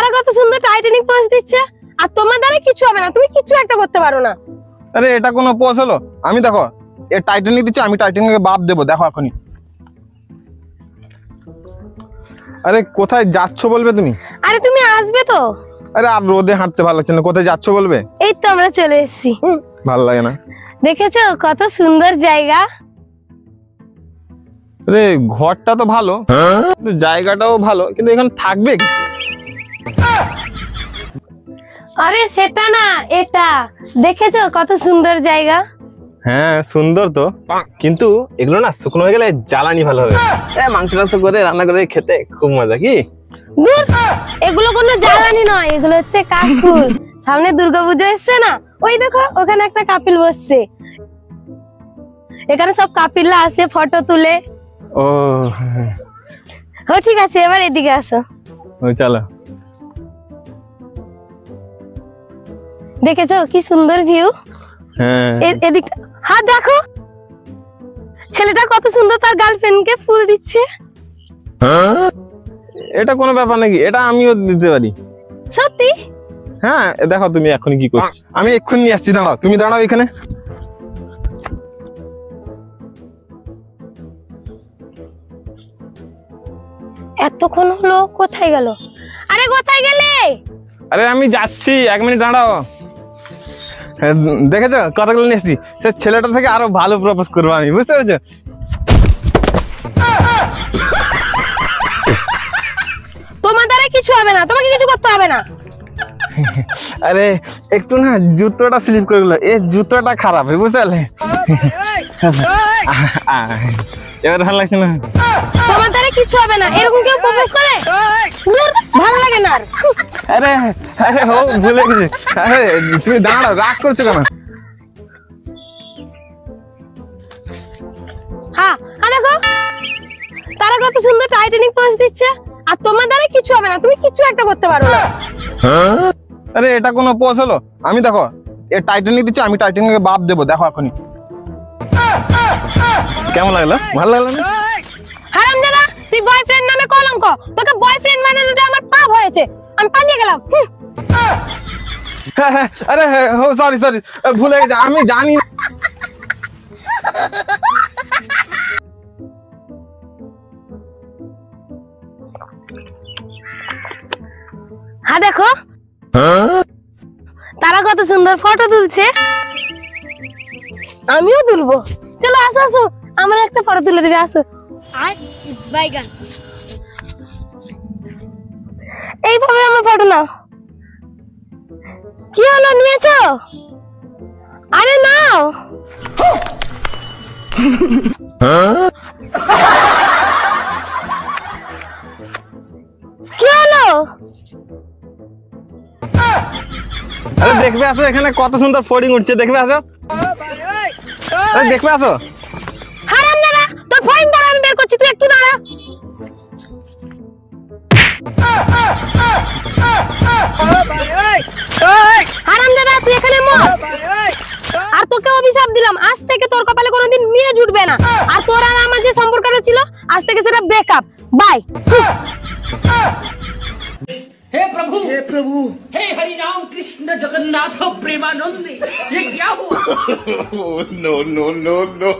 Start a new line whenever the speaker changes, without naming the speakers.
তারা কত সুন্দর টাইটানিক পোজ দিচ্ছে, আর তোমার দ্বারা কিছু হবে না, তুমি কিছু একটা করতে পারো না।
আরে এটা কোনো পোজ হলো? আমি দেখো এ টাইটানিক দিচ্ছে, আমি টাইটানিকে বাপ দেবো, দেখো এখনই। আরে কোথায় যাচ্ছ বলবে তুমি?
আরে তুমি আসবে তো?
আরে আর রোদে হাঁটতে ভালো লাগছে না, কোথায় যাচ্ছ বলবে?
এই তো আমরা চলে এসেছি।
ভালো লাগে না।
দেখেছো কত সুন্দর জায়গা?
আরে ঘরটা তো ভালো, কিন্তু জায়গাটাও ভালো, কিন্তু এখানে থাকবে কি?
আরে সেটা না, এটা দেখেছো কত সুন্দর জায়গা?
হ্যাঁ সুন্দর তো, কিন্তু এগুলো না শুকনো হয়ে গেলে জ্বালানি ভালো হবে, মাংস টাংস করে রান্না করে খেতে খুব মজা। কি
দূর, এগুলো কোনো জ্বালানি নয়, এগুলো হচ্ছে কাশফুল। সামনে দুর্গাপূজা এসছে না, ওই দেখো ওখানে একটা কাপিল বসছে, এখানে সব কাপিলরা আসে ফটো তুলে।
ও
ও ঠিক আছে, এবার এদিকে আসো।
ওই চলো।
দেখেছো কি সুন্দর ভিউ?
হ্যাঁ
এদিক, হ্যাঁ দেখো ছেলেটা কত সুন্দর তার গার্লফ্রেন্ডকে ফুল দিচ্ছে।
এটা কোনো ব্যাপার নাকি, এটা আমিও দিতে পারি।
সত্যি?
হ্যাঁ দেখো তুমি এখনই কি করছো, আমি এক্ষুনি নিয়ে আসছি, দাঁড়াও তুমি, দাঁড়াও এখানে।
এতক্ষণ হলো, কোথায় গেল? আরে কোথায় গেলে?
আরে আমি যাচ্ছি, 1 মিনিট দাঁড়াও। দেখেছো কতগুলো নিয়ে এসছি, সে ছেলেটা থেকে আরো ভালো প্রপোজ করবো আমি, বুঝতে পেরেছো?
তোমার দ্বারা কিছু হবে না, তোমাকে কিছু করতে হবে না।
আরে একটু না জুতোটা স্লিপ করে গেলো, এই জুতোটা খারাপ, বুঝতে পারলে? এবার ভালো লাগছে না?
তোমার দ্বারা কিছু হবে না, এরকম কেউ প্রপোজ করে? দূর, ভালো লাগে না আর।
আরে আরে ও ভুলে গেছি। আরে তুমি দাঁড়াও, রাগ করছো কেন?
হ্যাঁ দেখো তারা কত সুন্দর টাইটানিক পোজ দিচ্ছে, আর তোমার দ্বারা কিছু হবে না, তুমি কিছু একটা করতে পারো না।
আরে এটা কোনো পোজ হলো? আমি দেখো এ টাইটানিক দিচ্ছে, আমি টাইটানিকে বাপ দেবো, দেখো এখনই। কেমন লাগলো? ভালো লাগলো না?
হারামজাদা, তুই বয়ফ্রেন্ড নামে কলঙ্ক, তোকে বয়ফ্রেন্ড বানানোটা আমার পাপ হয়েছে, আমি পালিয়ে গেলাম।
আরে সরি সরি, ভুলে গেছি, আমি জানি।
হ্যাঁ দেখো তারা কত সুন্দর ফটো তুলছে, আমিও তুলবো। চলো আসো আসো, আমার একটা ফটো তুলে দেবে, আসো। এইভাবে আমার ফটো নাও। কি হলো, নিয়েছো? আরে নাও। কি হলো?
আরে দেখবে আসো, এখানে কত সুন্দর ফোর্ডিং উঠছে, দেখবে আসো। আরে দেখবে আসো।
হারামজাদা, তোর ফোন দাঁড়া, আমি বের করছি, তুই একটু দাঁড়া। হারামজাদা তুই এখানে মর, আর তোকে অভিশাপ দিলাম, আজ থেকে তোর কপালে কোনোদিন মেয়ে জুটবে না, আর তোর আর আমার যে সম্পর্কটা ছিল আজ থেকে সেটা ব্রেকআপ, বাই।
हे प्रभु हे हरि राम कृष्ण जगन्नाथ प्रेमानंद, ये क्या हुआ?
no no no no